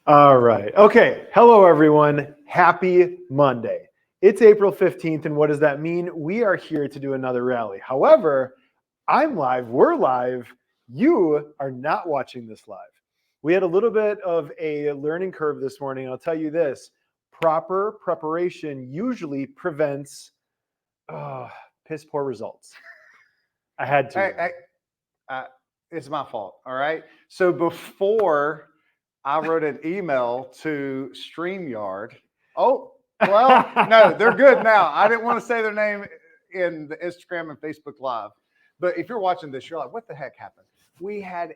All right. Okay. Hello, everyone. Happy Monday. It's April 15th. And what does that mean? We are here to do another rally. However, I'm live. We're live. You are not watching this live. We had a little bit of a learning curve this morning. I'll tell you this, proper preparation usually prevents piss poor results. I had to. It's my fault. All right. So before I wrote an email to StreamYard. Oh, well, no, they're good now. I didn't want to say their name in the Instagram and Facebook Live. But if you're watching this, you're like, what the heck happened? We had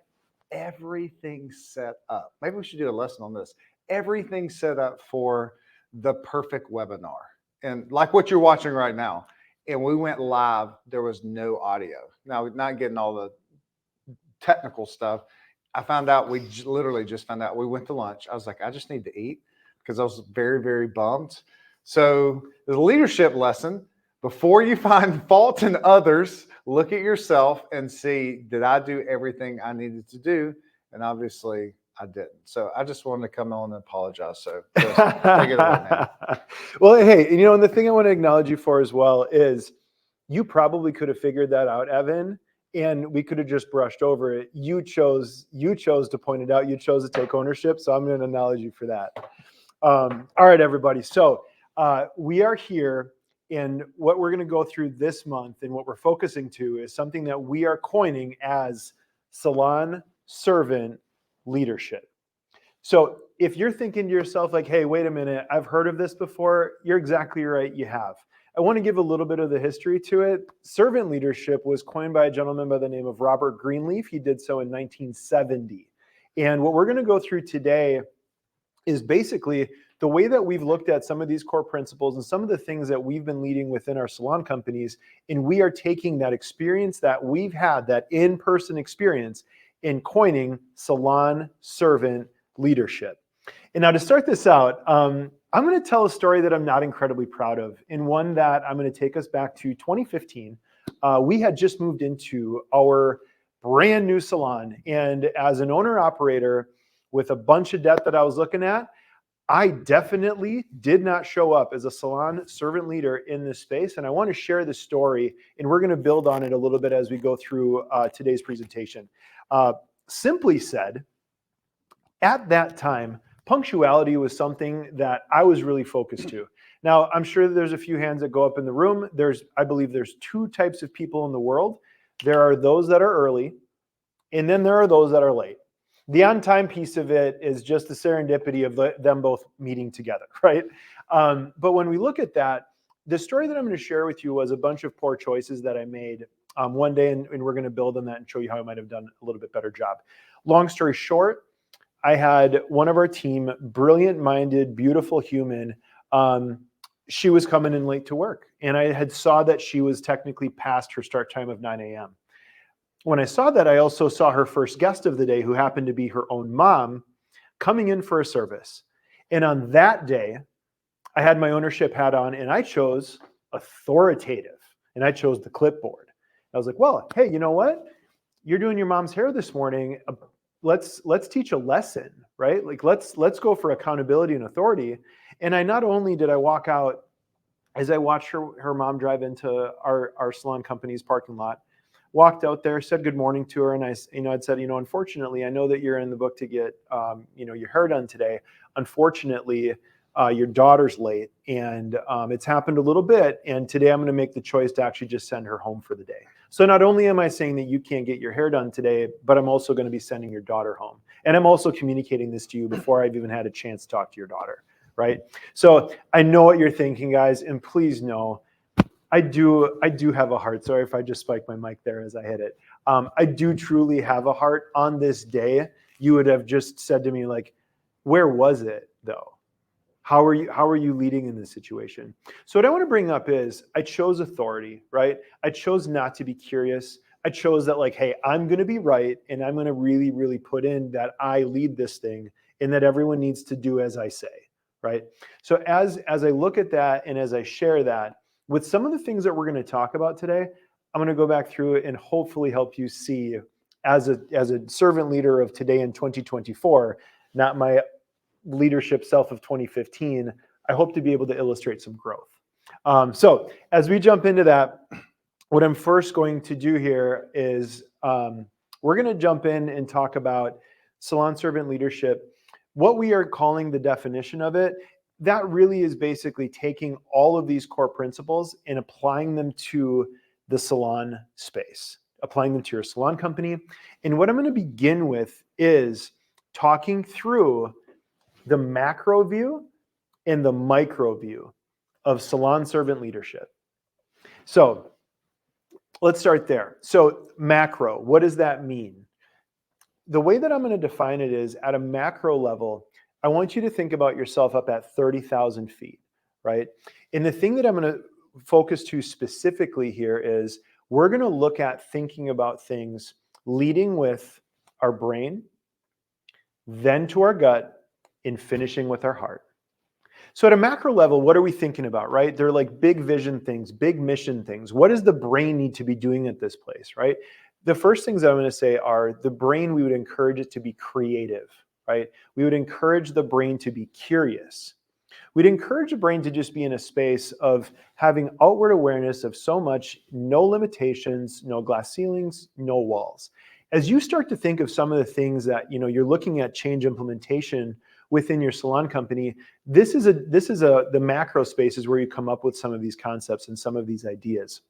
everything set up. Maybe we should do a lesson on this. Everything set up for the perfect webinar. And like what you're watching right now. And we went live. There was no audio. Now, not getting all the technical stuff. I found out, we literally just found out, we went to lunch. I was like, I just need to eat because I was very, very bummed. So the leadership lesson, before you find fault in others, look at yourself and see, did I do everything I needed to do? And obviously I didn't. So I just wanted to come on and apologize. So just take it away, man. Well, hey, and the thing I want to acknowledge you for as well is you probably could have figured that out, Evan, and we could have just brushed over it. You chose to point it out. You chose to take ownership. So I'm going to acknowledge you for that. All right, everybody. So we are here, and what we're going to go through this month and what we're focusing to is something that we are coining as Salon Servant Leadership. So if you're thinking to yourself like, hey, wait a minute, I've heard of this before, you're exactly right, you have. I want to give a little bit of the history to it. Servant leadership was coined by a gentleman by the name of Robert Greenleaf. He did so in 1970. And what we're going to go through today is basically the way that we've looked at some of these core principles and some of the things that we've been leading within our salon companies. And we are taking that experience that we've had, that in-person experience, in coining salon servant leadership. And now to start this out, I'm going to tell a story that I'm not incredibly proud of, and one that I'm going to take us back to 2015. We had just moved into our brand new salon, and as an owner-operator with a bunch of debt that I was looking at, I definitely did not show up as a salon servant leader in this space, and I want to share this story, and we're going to build on it a little bit as we go through today's presentation. Simply said, at that time, punctuality was something that I was really focused to. Now, I'm sure that there's a few hands that go up in the room. I believe there's two types of people in the world. There are those that are early, and then there are those that are late. The on-time piece of it is just the serendipity of them both meeting together, right? But when we look at that, the story that I'm going to share with you was a bunch of poor choices that I made one day, and we're going to build on that and show you how I might have done a little bit better job. Long story short, I had one of our team, brilliant-minded, beautiful human. She was coming in late to work, and I had saw that she was technically past her start time of 9 a.m. When I saw that, I also saw her first guest of the day, who happened to be her own mom, coming in for a service. And on that day, I had my ownership hat on, and I chose authoritative, and I chose the clipboard. I was like, well, hey, you know what? You're doing your mom's hair this morning. Let's teach a lesson, right? Like let's go for accountability and authority. And I not only did I walk out as I watched her mom drive into our salon company's parking lot, walked out there, said good morning to her, and I'd said, unfortunately, I know that you're in the book to get your hair done today. Unfortunately, your daughter's late, and it's happened a little bit, and today I'm going to make the choice to actually just send her home for the day. So not only am I saying that you can't get your hair done today, but I'm also going to be sending your daughter home. And I'm also communicating this to you before I've even had a chance to talk to your daughter, right? So I know what you're thinking, guys, and please know, I do have a heart. Sorry if I just spiked my mic there as I hit it. I do truly have a heart. On this day, you would have just said to me, like, where was it though? How are you leading in this situation? So what I want to bring up is I chose authority, right? I chose not to be curious. I chose that, like, hey, I'm going to be right, and I'm going to really, really put in that I lead this thing and that everyone needs to do as I say, right? So as I look at that and as I share that, with some of the things that we're going to talk about today, I'm going to go back through it and hopefully help you see as a servant leader of today in 2024, not my leadership self of 2015, I hope to be able to illustrate some growth. So as we jump into that, what I'm first going to do here is we're going to jump in and talk about salon servant leadership. What we are calling the definition of it, that really is basically taking all of these core principles and applying them to the salon space, applying them to your salon company. And what I'm going to begin with is talking through the macro view and the micro view of salon servant leadership. So let's start there. So macro, what does that mean? The way that I'm going to define it is at a macro level, I want you to think about yourself up at 30,000 feet, right? And the thing that I'm going to focus to specifically here is we're going to look at thinking about things leading with our brain, then to our gut, and finishing with our heart. So at a macro level, what are we thinking about, right? They're like big vision things, big mission things. What does the brain need to be doing at this place, right? The first things I'm going to say are the brain, we would encourage it to be creative, right? We would encourage the brain to be curious. We'd encourage the brain to just be in a space of having outward awareness of so much, no limitations, no glass ceilings, no walls. As you start to think of some of the things that you're looking at change implementation within your salon company, this is the macro spaces where you come up with some of these concepts and some of these ideas.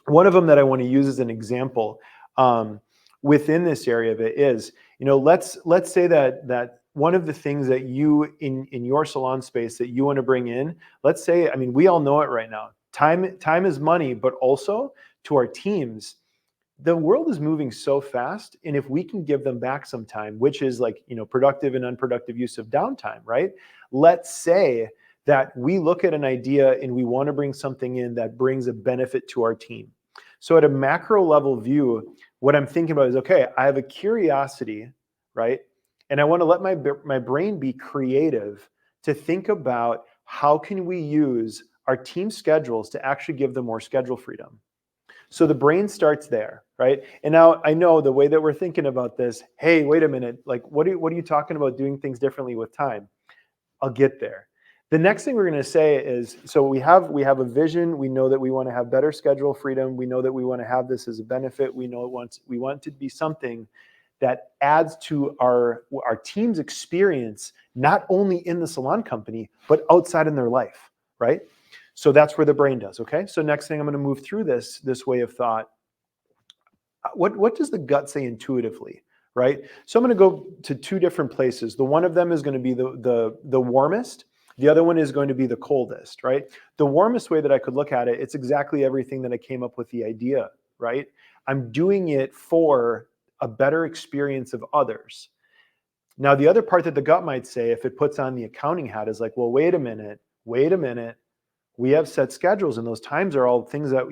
One of them that I want to use as an example within this area of it is, let's say that one of the things that you in your salon space that you want to bring in, let's say, we all know it right now. Time is money, but also to our teams, the world is moving so fast, and if we can give them back some time, which is like, productive and unproductive use of downtime, right? Let's say that we look at an idea and we want to bring something in that brings a benefit to our team. So at a macro level view, what I'm thinking about is, okay, I have a curiosity, right? And I want to let my brain be creative to think about how can we use our team schedules to actually give them more schedule freedom. So the brain starts there, right? And now I know the way that we're thinking about this, hey, wait a minute, like what are you talking about doing things differently with time? I'll get there. The next thing we're going to say is, so we have a vision. We know that we want to have better schedule freedom. We know that we want to have this as a benefit. We know we want to be something that adds to our team's experience, not only in the salon company, but outside in their life, right? So that's where the brain does, okay? So next thing I'm going to move through this way of thought. What does the gut say intuitively, right? So I'm going to go to two different places. The one of them is going to be the warmest. The other one is going to be the coldest, right? The warmest way that I could look at it, it's exactly everything that I came up with the idea, right? I'm doing it for a better experience of others. Now, the other part that the gut might say, if it puts on the accounting hat, is like, well, wait a minute. We have set schedules, and those times are all things that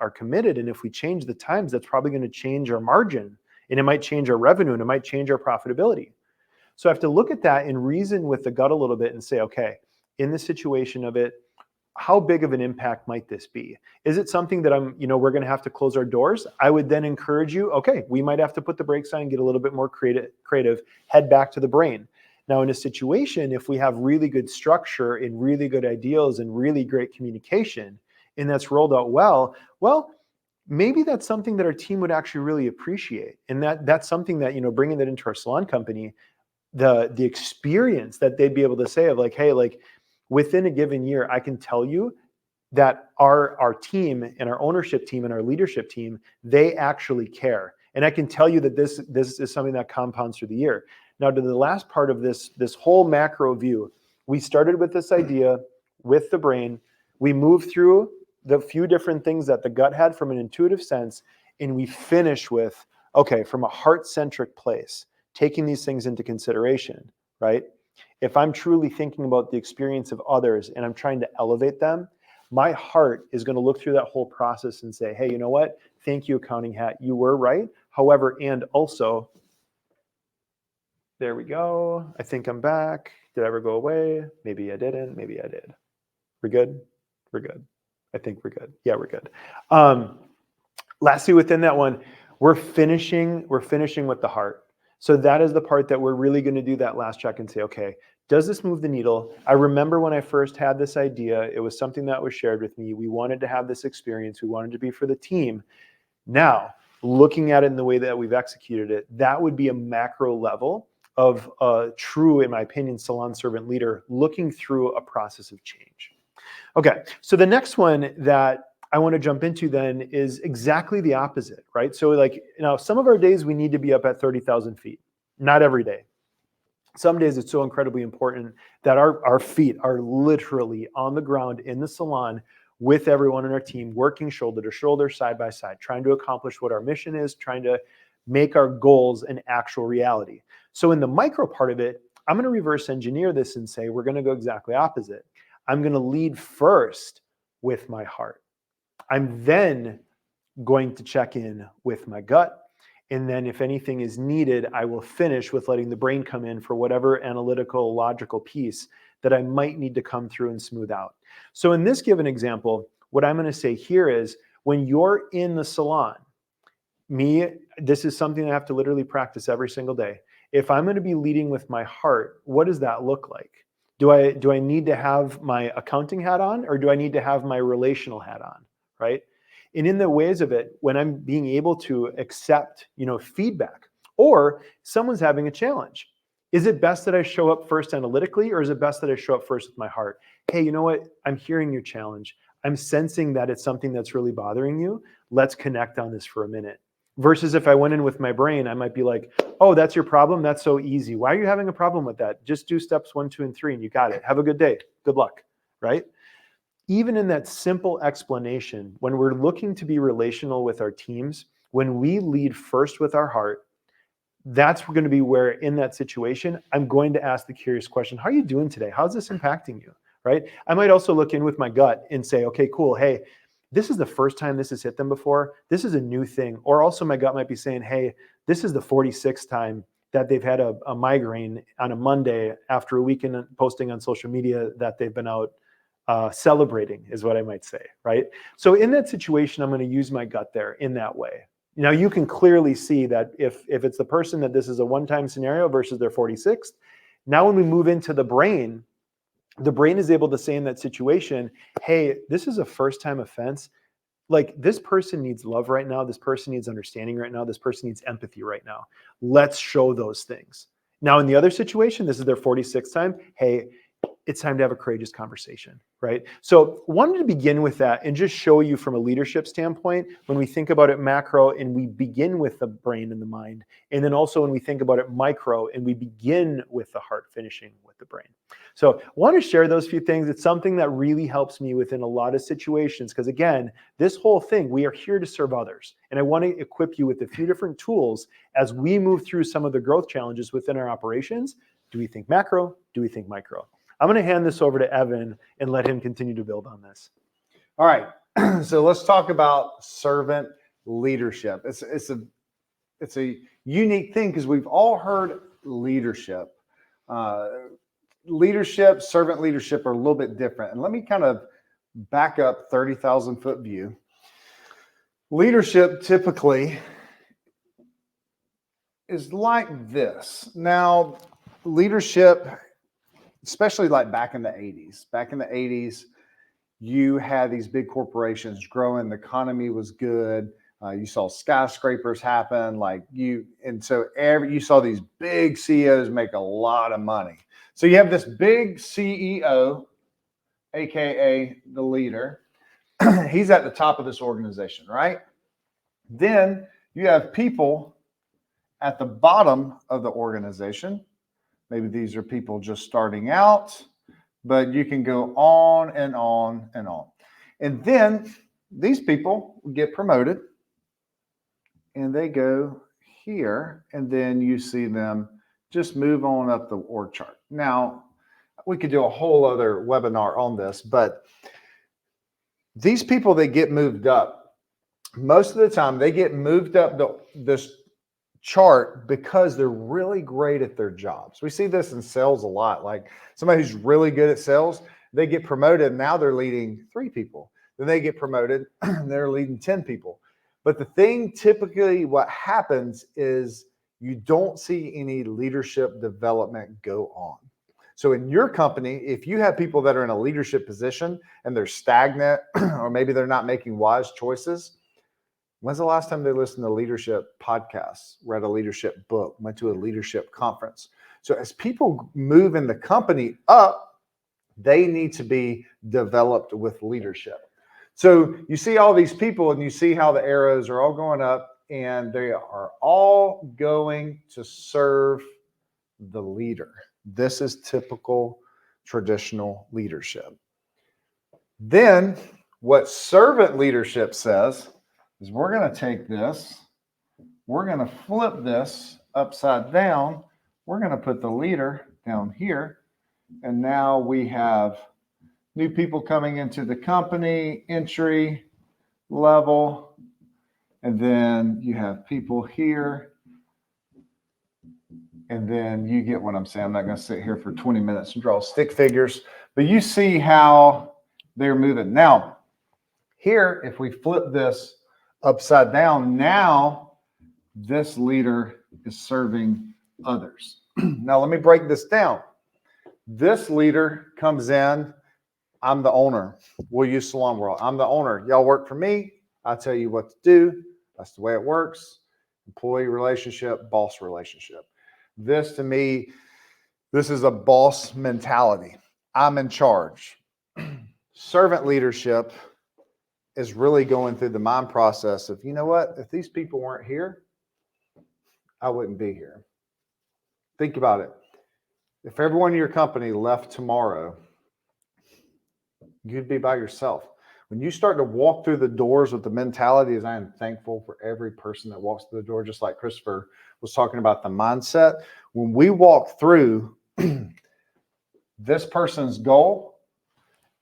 are committed. And if we change the times, that's probably going to change our margin, and it might change our revenue, and it might change our profitability. So I have to look at that and reason with the gut a little bit and say, okay, in the situation of it, how big of an impact might this be? Is it something that we're going to have to close our doors? I would then encourage you, okay, we might have to put the brakes on and get a little bit more creative, head back to the brain. Now, in a situation, if we have really good structure and really good ideals and really great communication, and that's rolled out well, maybe that's something that our team would actually really appreciate. And that's something that, bringing that into our salon company, the experience that they'd be able to say of like, hey, like within a given year, I can tell you that our team and our ownership team and our leadership team, they actually care. And I can tell you that this is something that compounds through the year. Now, to the last part of this whole macro view, we started with this idea with the brain. We moved through the few different things that the gut had from an intuitive sense, and we finish with, okay, from a heart-centric place, taking these things into consideration, right? If I'm truly thinking about the experience of others and I'm trying to elevate them, my heart is going to look through that whole process and say, hey, you know what? Thank you, accounting hat. You were right. However, and also, there we go. I think I'm back. Did I ever go away? Maybe I didn't. Maybe I did. We're good? We're good. I think we're good. Yeah, we're good. Lastly, within that one, we're finishing with the heart. So that is the part that we're really going to do that last check and say, okay, does this move the needle? I remember when I first had this idea, it was something that was shared with me. We wanted to have this experience. We wanted to be for the team. Now, looking at it in the way that we've executed it, that would be a macro level of a true, in my opinion, salon servant leader looking through a process of change. Okay, so the next one that I want to jump into then is exactly the opposite, right? So like, some of our days we need to be up at 30,000 feet, not every day. Some days it's so incredibly important that our feet are literally on the ground in the salon with everyone in our team, working shoulder to shoulder, side by side, trying to accomplish what our mission is, trying to make our goals an actual reality. So in the micro part of it, I'm going to reverse engineer this and say, we're going to go exactly opposite. I'm going to lead first with my heart. I'm then going to check in with my gut. And then if anything is needed, I will finish with letting the brain come in for whatever analytical, logical piece that I might need to come through and smooth out. So in this given example, what I'm going to say here is when you're in the salon, this is something I have to literally practice every single day. If I'm going to be leading with my heart, what does that look like? Do I need to have my accounting hat on, or do I need to have my relational hat on, right? And in the ways of it, when I'm being able to accept, feedback, or someone's having a challenge, is it best that I show up first analytically, or is it best that I show up first with my heart? Hey, you know what? I'm hearing your challenge. I'm sensing that it's something that's really bothering you. Let's connect on this for a minute. Versus if I went in with my brain, I might be like, oh, that's your problem? That's so easy. Why are you having a problem with that? Just do steps 1, 2, and 3, and you got it. Have a good day. Good luck, right? Even in that simple explanation, when we're looking to be relational with our teams, when we lead first with our heart, that's going to be where in that situation, I'm going to ask the curious question, how are you doing today? How's this impacting you, right? I might also look in with my gut and say, okay, cool. Hey, this is the first time this has hit them before. This is a new thing. Or also my gut might be saying, hey, this is the 46th time that they've had a migraine on a Monday after a weekend posting on social media that they've been out celebrating, is what I might say, right? So in that situation, I'm going to use my gut there in that way. Now you can clearly see that if it's the person that this is a one-time scenario versus their 46th, now when we move into the brain is able to say in that situation, hey, this is a first-time offense. Like, this person needs love right now. This person needs understanding right now. This person needs empathy right now. Let's show those things. Now, in the other situation, this is their 46th time. Hey, it's time to have a courageous conversation, right? So wanted to begin with that and just show you from a leadership standpoint, when we think about it macro and we begin with the brain and the mind, and then also when we think about it micro and we begin with the heart, finishing with the brain. So I want to share those few things. It's something that really helps me within a lot of situations, because again, this whole thing, we are here to serve others. And I want to equip you with a few different tools as we move through some of the growth challenges within our operations. Do we think macro? Do we think micro? I'm going to hand this over to Evan and let him continue to build on this. All right. So let's talk about servant leadership. It's a unique thing because we've all heard leadership. Leadership, servant leadership are a little bit different. And let me kind of back up 30,000 foot view. Leadership typically is like this. Now, leadership, especially like back in the 80s, you had these big corporations growing. The economy was good. You saw skyscrapers happen, you saw these big CEOs make a lot of money. So you have this big CEO, AKA the leader. He's at the top of this organization, right? Then you have people at the bottom of the organization. Maybe these are people just starting out, but you can go on and on and on. And then these people get promoted and they go here, and then you see them just move on up the org chart. Now, we could do a whole other webinar on this, but these people that get moved up, most of the time they get moved up this chart because they're really great at their jobs. We see this in sales a lot. Like somebody who's really good at sales, they get promoted. Now they're leading 3 people. Then they get promoted and they're leading 10 people. But the thing typically what happens is you don't see any leadership development go on. So in your company, if you have people that are in a leadership position and they're stagnant, or maybe they're not making wise choices, when's the last time they listened to leadership podcasts, read a leadership book, went to a leadership conference? So as people move in the company up, they need to be developed with leadership. So you see all these people and you see how the arrows are all going up, and they are all going to serve the leader. This is typical traditional leadership. Then what servant leadership says is, we're going to take this, we're going to flip this upside down, we're going to put the leader down here, and now we have new people coming into the company, entry level, and then you have people here, and then you get what I'm saying. I'm not going to sit here for 20 minutes and draw stick figures, but you see how they're moving. Now, here, if we flip this upside down, now this leader is serving others. Now, let me break this down. This leader comes in, I'm the owner. We'll use Salon World. I'm the owner. Y'all work for me. I tell you what to do. That's the way it works. Employee relationship, boss relationship. This, to me, this is a boss mentality. I'm in charge. Servant leadership is really going through the mind process of, you know what? If these people weren't here, I wouldn't be here. Think about it. If everyone in your company left tomorrow, you'd be by yourself. When you start to walk through the doors with the mentality as, I am thankful for every person that walks through the door, just like Christopher was talking about the mindset. When we walk through, this person's goal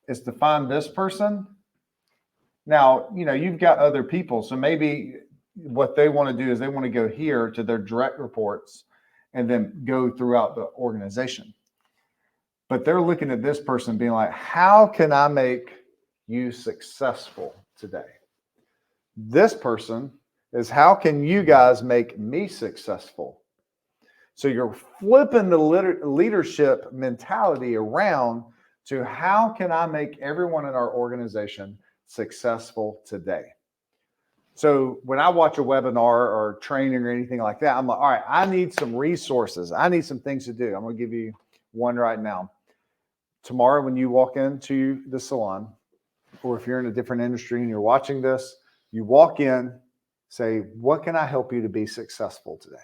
is to find this person. Now, you know, you've got other people. So maybe what they want to do is they want to go here to their direct reports and then go throughout the organization. But they're looking at this person being like, how can I make you successful today? This person is, how can you guys make me successful? So you're flipping the leadership mentality around to, how can I make everyone in our organization successful today? So when I watch a webinar or training or anything like that, I'm like, all right, I need some resources. I need some things to do. I'm going to give you one right now. Tomorrow, when you walk into the salon, or if you're in a different industry and you're watching this, you walk in, say, what can I help you to be successful today?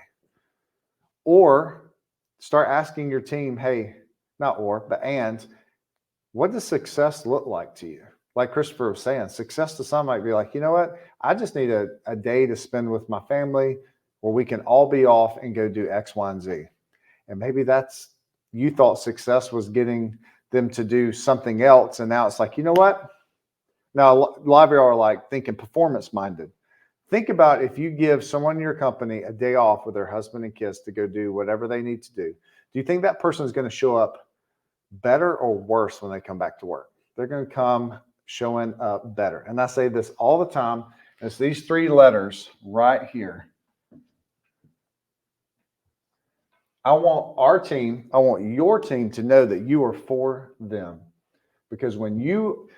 Or start asking your team, hey, not or, but and, what does success look like to you? Like Christopher was saying, success to some might be like, you know what? I just need a day to spend with my family where we can all be off and go do X, Y, and Z. And maybe that's, you thought success was getting them to do something else. And now it's like, you know what? Now, a lot of you are like thinking performance minded. Think about if you give someone in your company a day off with their husband and kids to go do whatever they need to do. Do you think that person is going to show up better or worse when they come back to work? They're going to come showing up better. And I say this all the time. It's these three letters right here. I want our team, I want your team to know that you are for them. Because when you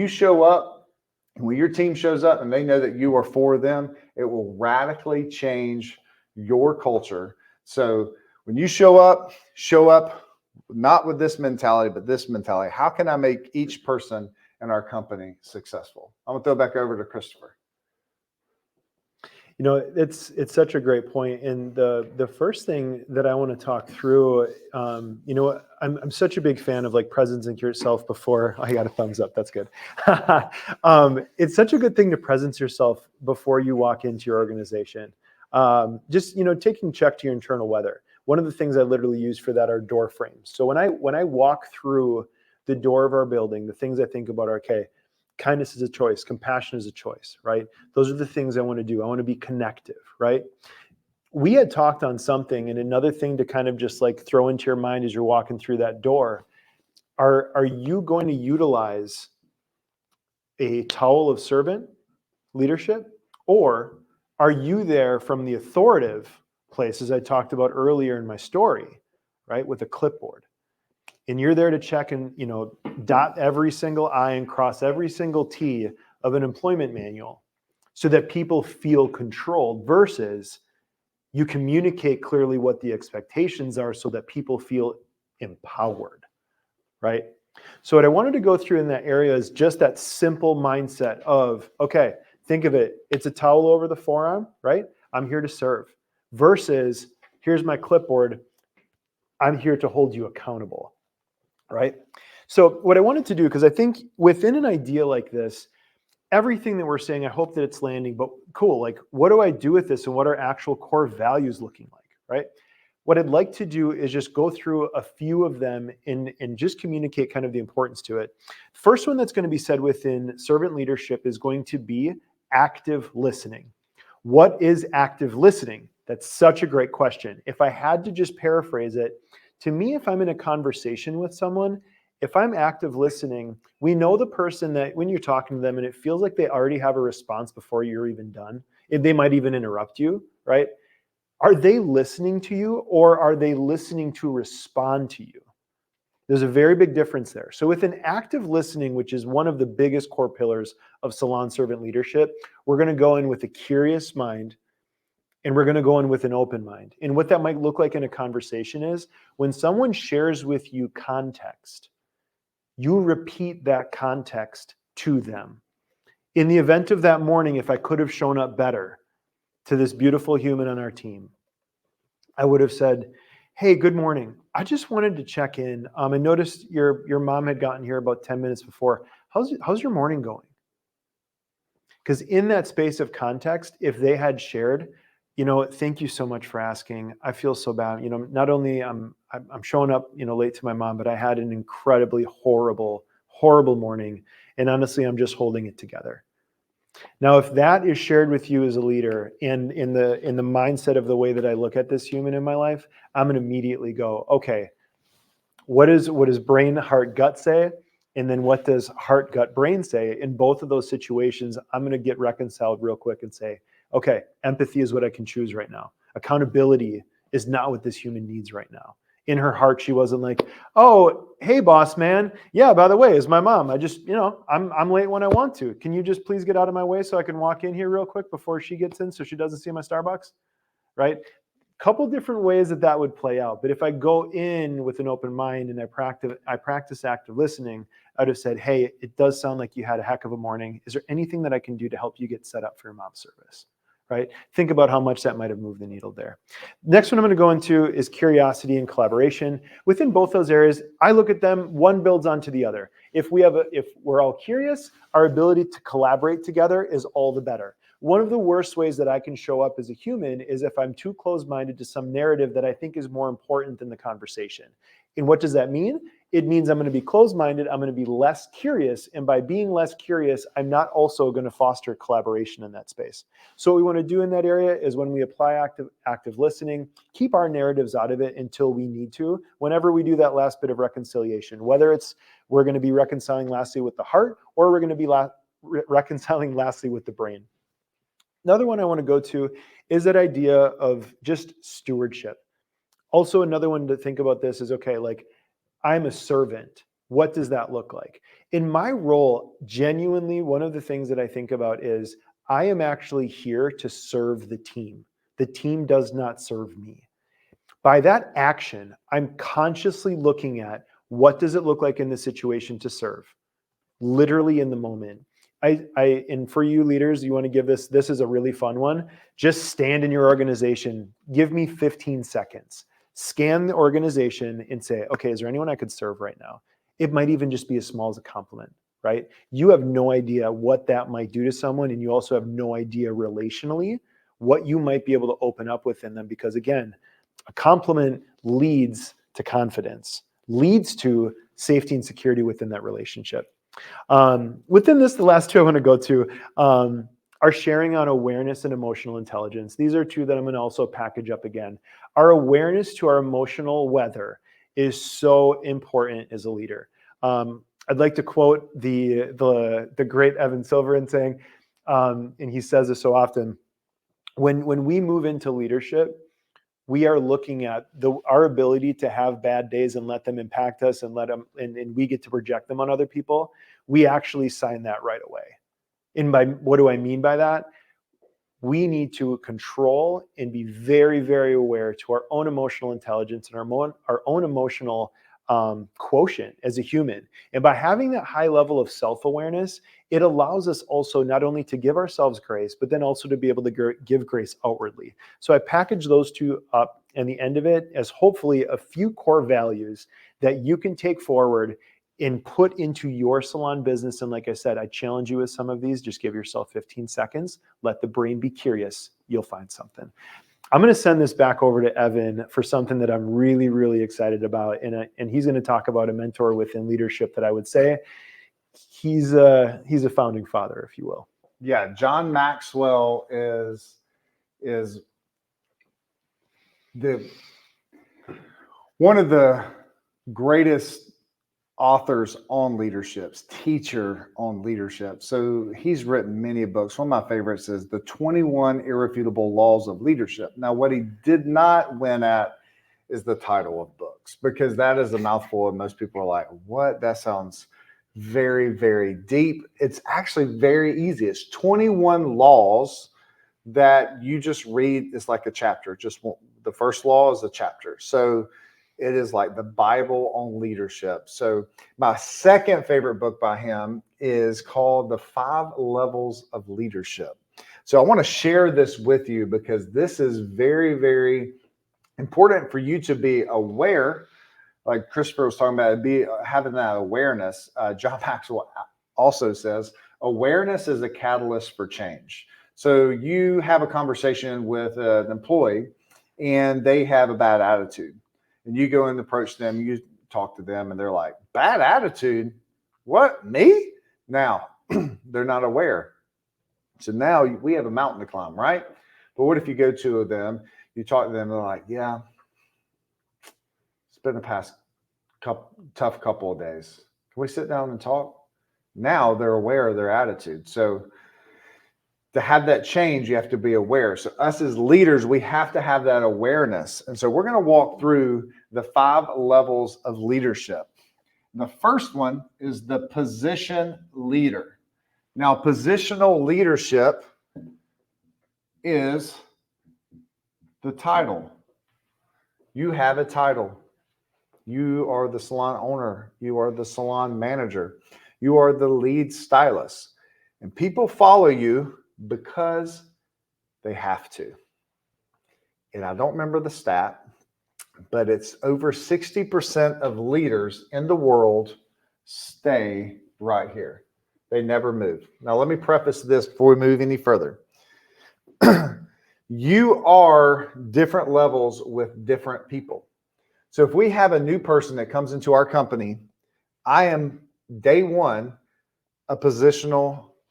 show up, and when your team shows up and they know that you are for them, it will radically change your culture. So when you show up not with this mentality, but this mentality. How can I make each person in our company successful? I'm going to throw it back over to Christopher. You know, it's such a great point. And the first thing that I want to talk through, you know, I'm such a big fan of like presence yourself before. I got a thumbs up. That's good. It's such a good thing to presence yourself before you walk into your organization. Just, you know, taking check to your internal weather. One of the things I literally use for that are door frames. So when I walk through the door of our building, the things I think about are, okay, kindness is a choice. Compassion is a choice, right? Those are the things I want to do. I want to be connective, right? We had talked on something, and another thing to kind of just like throw into your mind as you're walking through that door, are you going to utilize a towel of servant leadership, or are you there from the authoritative place, as I talked about earlier in my story, right, with a clipboard. And you're there to check and, dot every single I and cross every single T of an employment manual so that people feel controlled, versus you communicate clearly what the expectations are so that people feel empowered, right? So what I wanted to go through in that area is just that simple mindset of, okay, think of it. It's a towel over the forearm, right? I'm here to serve, versus here's my clipboard. I'm here to hold you accountable, right? So what I wanted to do, because I think within an idea like this, everything that we're saying, I hope that it's landing, but cool, like what do I do with this and what are actual core values looking like, right? What I'd like to do is just go through a few of them and just communicate kind of the importance to it. First one that's going to be said within servant leadership is going to be active listening. What is active listening? That's such a great question. If I had to just paraphrase it, to me, if I'm in a conversation with someone, if I'm active listening, we know the person that when you're talking to them and it feels like they already have a response before you're even done, if they might even interrupt you, right? Are they listening to you, or are they listening to respond to you? There's a very big difference there. So with an active listening, which is one of the biggest core pillars of Salon servant leadership, we're going to go in with a curious mind, and we're going to go in with an open mind. And what that might look like in a conversation is when someone shares with you context, you repeat that context to them. In the event of that morning, if I could have shown up better to this beautiful human on our team, I would have said, hey, good morning. I just wanted to check in. I noticed your mom had gotten here about 10 minutes before. How's your morning going? Because in that space of context, if they had shared, thank you so much for asking. I feel so bad. Not only I'm showing up, late to my mom, but I had an incredibly horrible morning. And honestly, I'm just holding it together. Now, if that is shared with you as a leader and in the mindset of the way that I look at this human in my life, I'm going to immediately go, okay, what does brain, heart, gut say? And then what does heart, gut, brain say? In both of those situations, I'm going to get reconciled real quick and say, okay, empathy is what I can choose right now. Accountability is not what this human needs right now. In her heart, she wasn't like, oh, hey, boss man. Yeah, by the way, it's my mom. I just, I'm late when I want to. Can you just please get out of my way so I can walk in here real quick before she gets in so she doesn't see my Starbucks? Right? Couple different ways that would play out. But if I go in with an open mind and I practice active listening, I'd have said, hey, it does sound like you had a heck of a morning. Is there anything that I can do to help you get set up for your mom's service? Right? Think about how much that might have moved the needle there. Next one I'm going to go into is curiosity and collaboration. Within both those areas, I look at them, one builds onto the other. If we're all curious, our ability to collaborate together is all the better. One of the worst ways that I can show up as a human is if I'm too closed-minded to some narrative that I think is more important than the conversation. And what does that mean? It means I'm going to be closed-minded, I'm going to be less curious, and by being less curious, I'm not also going to foster collaboration in that space. So what we want to do in that area is when we apply active listening, keep our narratives out of it until we need to, whenever we do that last bit of reconciliation, whether it's we're going to be reconciling lastly with the heart, or we're going to be reconciling lastly with the brain. Another one I want to go to is that idea of just stewardship. Also, another one to think about this is, okay, like I'm a servant. What does that look like? In my role, genuinely, one of the things that I think about is I am actually here to serve the team. The team does not serve me. By that action, I'm consciously looking at what does it look like in this situation to serve, literally in the moment. And for you leaders, you want to give this is a really fun one. Just stand in your organization. Give me 15 seconds. Scan the organization and say, okay, is there anyone I could serve right now? It might even just be as small as a compliment, right? You have no idea what that might do to someone. And you also have no idea relationally what you might be able to open up within them. Because again, a compliment leads to confidence, leads to safety and security within that relationship. Within this, the last two I want to go to are sharing on awareness and emotional intelligence. These are two that I'm going to also package up again. Our awareness to our emotional weather is so important as a leader. I'd like to quote the great Evan Silverin saying, and he says this so often, when we move into leadership, we are looking at our ability to have bad days and let them impact us and let them, and we get to project them on other people. We actually sign that right away. And by what do I mean by that? We need to control and be very, very aware to our own emotional intelligence and our own emotional quotient as a human. And by having that high level of self-awareness, it allows us also not only to give ourselves grace, but then also to be able to give grace outwardly. So I package those two up and the end of it as hopefully a few core values that you can take forward and put into your salon business. And like I said, I challenge you with some of these. Just give yourself 15 seconds. Let the brain be curious. You'll find something. I'm going to send this back over to Evan for something that I'm really, really excited about. And he's going to talk about a mentor within leadership that I would say he's a founding father, if you will. Yeah, John Maxwell is one of the greatest authors on leaderships, teacher on leadership. So he's written many books. One of my favorites is The 21 Irrefutable Laws of Leadership. Now, what he did not win at is the title of books, because that is a mouthful and most people are like, what? That sounds very, very deep. It's actually very easy. It's 21 laws that you just read. It's like a chapter. Just the first law is a chapter. So it is like the Bible on leadership. So my second favorite book by him is called The 5 Levels of Leadership. So I want to share this with you because this is very, very important for you to be aware. Like Christopher was talking about, having that awareness. John Maxwell also says, awareness is a catalyst for change. So you have a conversation with an employee and they have a bad attitude. And you go and approach them, you talk to them, and they're like, bad attitude? What, me? Now, they're not aware. So now we have a mountain to climb, right? But what if you go to them, you talk to them, they're like, yeah, it's been a past tough couple of days. Can we sit down and talk? Now they're aware of their attitude. So to have that change, you have to be aware. So us as leaders, we have to have that awareness. And so we're going to walk through the 5 levels of leadership. The first one is the position leader. Now, positional leadership is the title. You have a title. You are the salon owner. You are the salon manager. You are the lead stylist. And people follow you because they have to. And I don't remember the stat, but it's over 60% of leaders in the world stay right here. They never move. Now, let me preface this before we move any further. You are different levels with different people. So if we have a new person that comes into our company, I am day one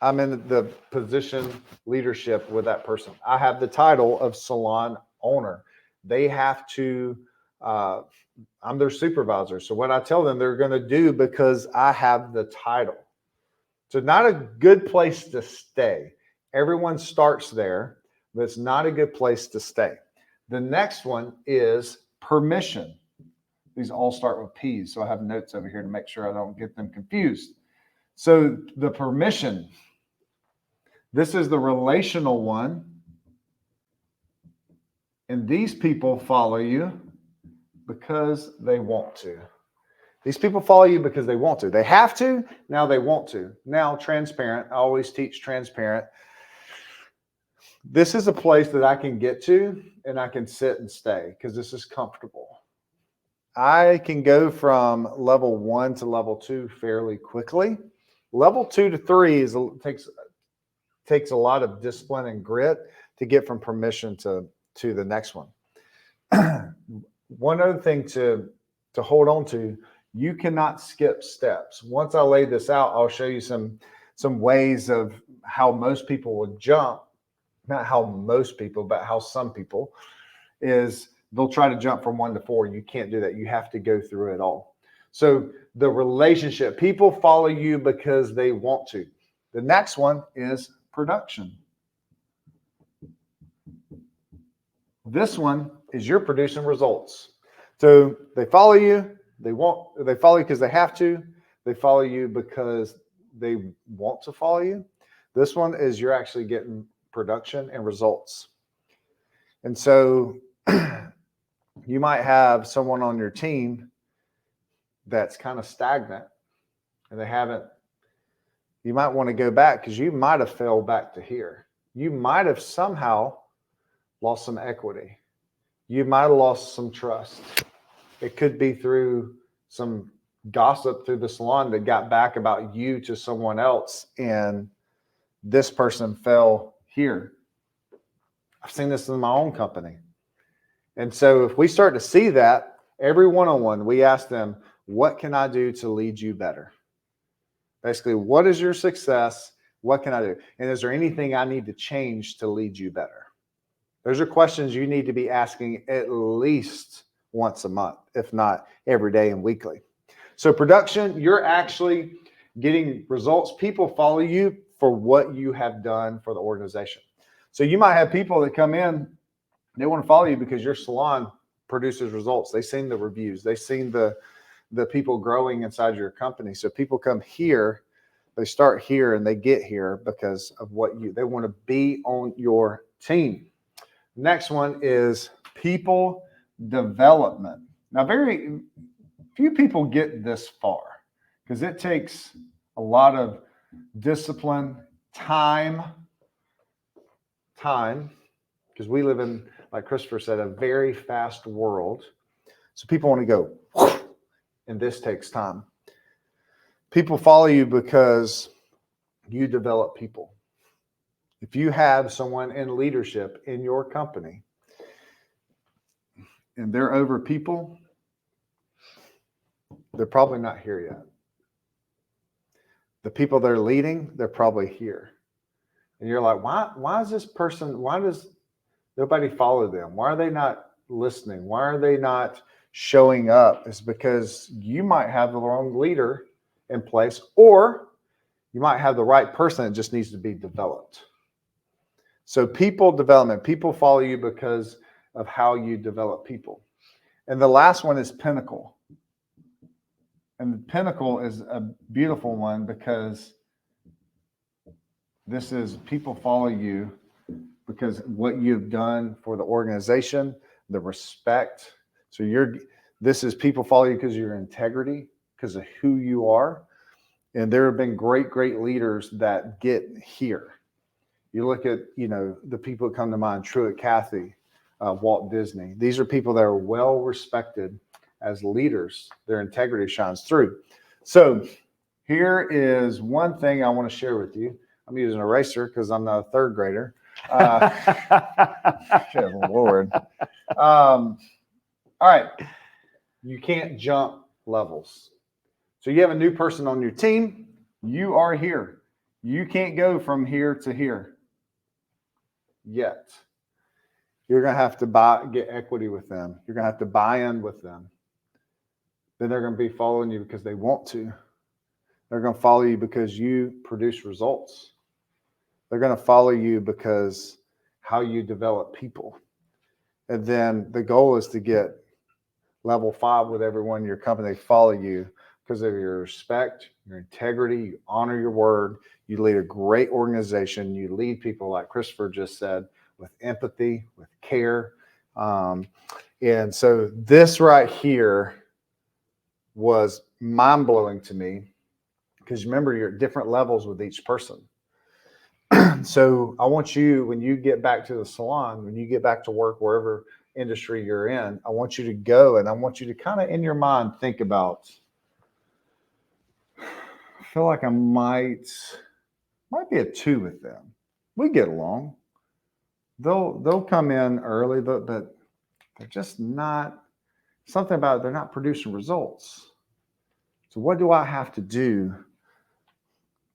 I'm in the position leadership with that person. I have the title of salon owner. They have to, I'm their supervisor. So what I tell them they're going to do because I have the title. So not a good place to stay. Everyone starts there, but it's not a good place to stay. The next one is permission. These all start with P's. So I have notes over here to make sure I don't get them confused. So the permission, this is the relational one. And these people follow you because they want to. These people follow you because they want to. They have to, now they want to. Now, transparent. I always teach transparent. This is a place that I can get to and I can sit and stay because this is comfortable. I can go from level 1 to level 2 fairly quickly. Level 2 to 3 takes a lot of discipline and grit to get from permission to the next one. One other thing to hold on to, you cannot skip steps. Once I lay this out, I'll show you some ways of how most people would jump. Not how most people, but how some people is they'll try to jump from 1 to 4. You can't do that. You have to go through it all. So the relationship, people follow you because they want to. The next one is production. This one is you're producing results. So they follow you. They follow you because they have to. They follow you because they want to follow you. This one is you're actually getting production and results. And so you might have someone on your team that's kind of stagnant and they haven't, you might want to go back because you might have fell back to here. You might have somehow lost some equity. You might have lost some trust. It could be through some gossip through the salon that got back about you to someone else, and this person fell here. I've seen this in my own company. And so if we start to see that, every one-on-one, we ask them, what can I do to lead you better? Basically, what is your success? What can I do? And is there anything I need to change to lead you better? Those are questions you need to be asking at least once a month, if not every day and weekly. So production, you're actually getting results. People follow you for what you have done for the organization. So you might have people that come in, they want to follow you because your salon produces results. They've seen the reviews. They've seen the people growing inside your company. So people come here, they start here and they get here because of they want to be on your team. Next one is people development. Now, very few people get this far because it takes a lot of discipline, time, because we live in, like Christopher said, a very fast world. So people want to go, and this takes time. People follow you because you develop people. If you have someone in leadership in your company and they're over people, they're probably not here yet. The people they're leading, they're probably here. And you're like, why is this person, why does nobody follow them? Why are they not listening? Why are they not showing up? It's because you might have the wrong leader in place, or you might have the right person that just needs to be developed. So people development, people follow you because of how you develop people. And the last one is pinnacle. And the pinnacle is a beautiful one because this is people follow you because what you've done for the organization, the respect. So this is people follow you because of your integrity, because of who you are. And there have been great, great leaders that get here. You look at, the people that come to mind, Truett Cathy, Walt Disney. These are people that are well respected as leaders. Their integrity shines through. So here is one thing I want to share with you. I'm using an eraser because I'm not a third grader. Good Lord. All right. You can't jump levels. So you have a new person on your team. You are here. You can't go from here to here yet. You're going to have to get equity with them. You're going to have to buy in with them. Then they're going to be following you because they want to. They're going to follow you because you produce results. They're going to follow you because how you develop people. And then the goal is to get level 5 with everyone in your company. They follow you because of your respect, your integrity, you honor your word, you lead a great organization, you lead people, like Christopher just said, with empathy, with care. And so this right here was mind-blowing to me because remember, you're at different levels with each person. So I want you, when you get back to the salon, when you get back to work, wherever industry you're in, I want you to go and I want you to kind of in your mind think about, I feel like I might be a 2 with them. We get along. They'll come in early, but they're just not, something about it, they're not producing results. So what do I have to do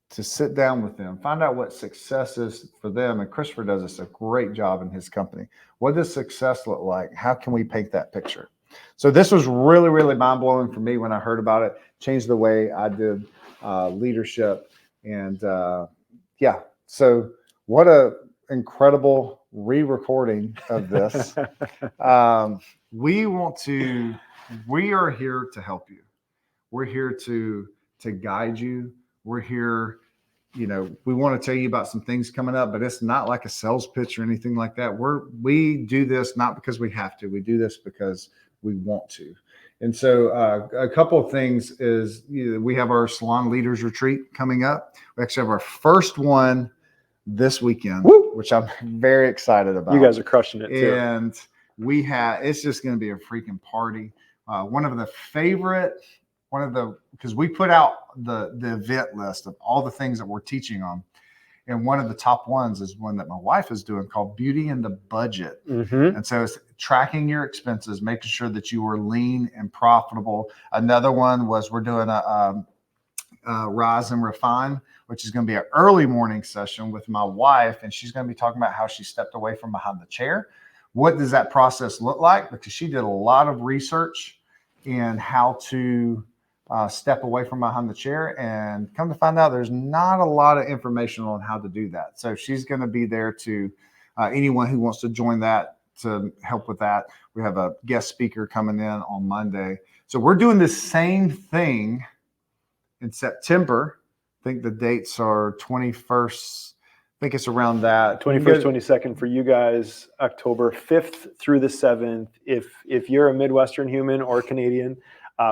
to sit down with them, find out what success is for them? And Christopher does this a great job in his company. What does success look like? How can we paint that picture? So this was really, really mind-blowing for me when I heard about it. Changed the way I did leadership. And so incredible re-recording of this. We are here to help you. We're here to guide you. We're here, we want to tell you about some things coming up, but it's not like a sales pitch or anything like that. We do this not because we have to. We do this because we want to. And so a couple of things is we have our Salon Leaders Retreat coming up. We actually have our first one this weekend, which I'm very excited about. You guys are crushing it too. And it's just going to be a freaking party. Because we put out the event list of all the things that we're teaching on. And one of the top ones is one that my wife is doing called Beauty in the Budget. Mm-hmm. And so it's tracking your expenses, making sure that you are lean and profitable. Another one was we're doing a Rise and Refine, which is going to be an early morning session with my wife. And she's going to be talking about how she stepped away from behind the chair. What does that process look like? Because she did a lot of research in how to step away from behind the chair, and come to find out there's not a lot of information on how to do that. So she's going to be there to anyone who wants to join that to help with that. We have a guest speaker coming in on Monday. So we're doing the same thing in September. I think the dates are 21st. I think it's around that. 21st, 22nd for you guys, October 5th through the 7th. If you're a Midwestern human or Canadian,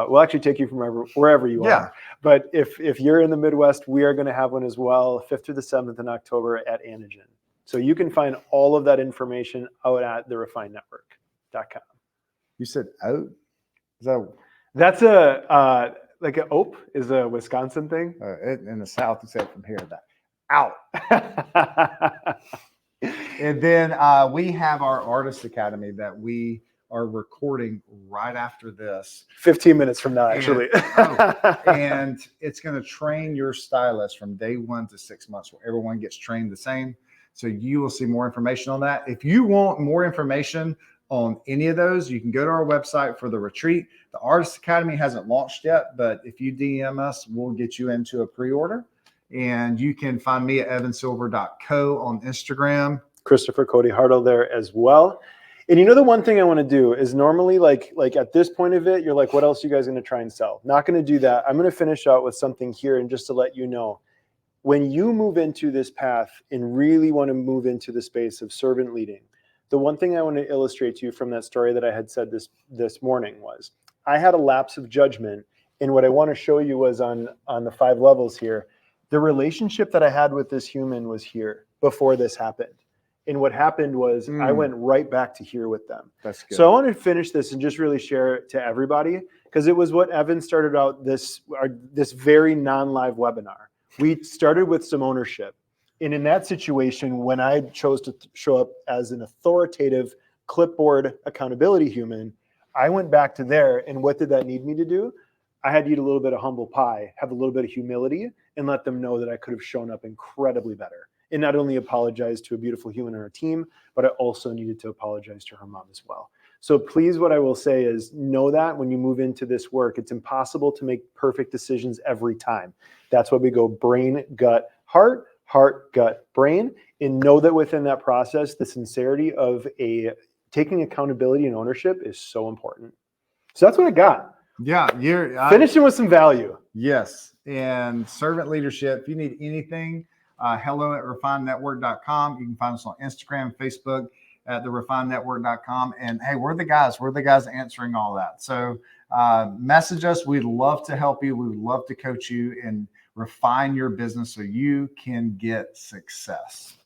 we'll actually take you from wherever you are. But if you're in the Midwest, we are going to have one as well, 5th through the 7th in October at Anagen. So you can find all of that information out at therefinednetwork.com. You said out? That's like an ope is a Wisconsin thing. In the South, you said from here, that out. And then we have our Artist Academy that we are recording right after this. 15 minutes from now, actually. And it's going to train your stylist from day 1 to 6 months, where everyone gets trained the same. So you will see more information on that. If you want more information on any of those, you can go to our website for the retreat. The Artist Academy hasn't launched yet, but if you DM us, we'll get you into a pre-order. And you can find me at evansilver.co on Instagram. Christopher Cody Hartle there as well. And the one thing I want to do is normally like at this point of it, you're like, what else are you guys going to try and sell? Not going to do that. I'm going to finish out with something here. And just to let you know, when you move into this path and really want to move into the space of servant leading, the one thing I want to illustrate to you from that story that I had said this morning was I had a lapse of judgment. And what I want to show you was on the 5 levels here, the relationship that I had with this human was here before this happened. And what happened was I went right back to here with them. That's good. So I want to finish this and just really share it to everybody, because it was what Evan started out this very non-live webinar. We started with some ownership. And in that situation, when I chose to show up as an authoritative clipboard accountability human, I went back to there. And what did that need me to do? I had to eat a little bit of humble pie, have a little bit of humility, and let them know that I could have shown up incredibly better. And not only apologize to a beautiful human on our team, but I also needed to apologize to her mom as well. So please, what I will say is know that when you move into this work, it's impossible to make perfect decisions every time. That's why we go brain, gut, heart, gut, brain, and know that within that process, the sincerity of taking accountability and ownership is so important. So that's what I got. Yeah. Finishing with some value. Yes. And servant leadership, if you need anything, hello@refinednetwork.com. You can find us on Instagram, Facebook at therefinednetwork.com. And hey, we're the guys answering all that. So message us. We'd love to help you. We would love to coach you and refine your business so you can get success.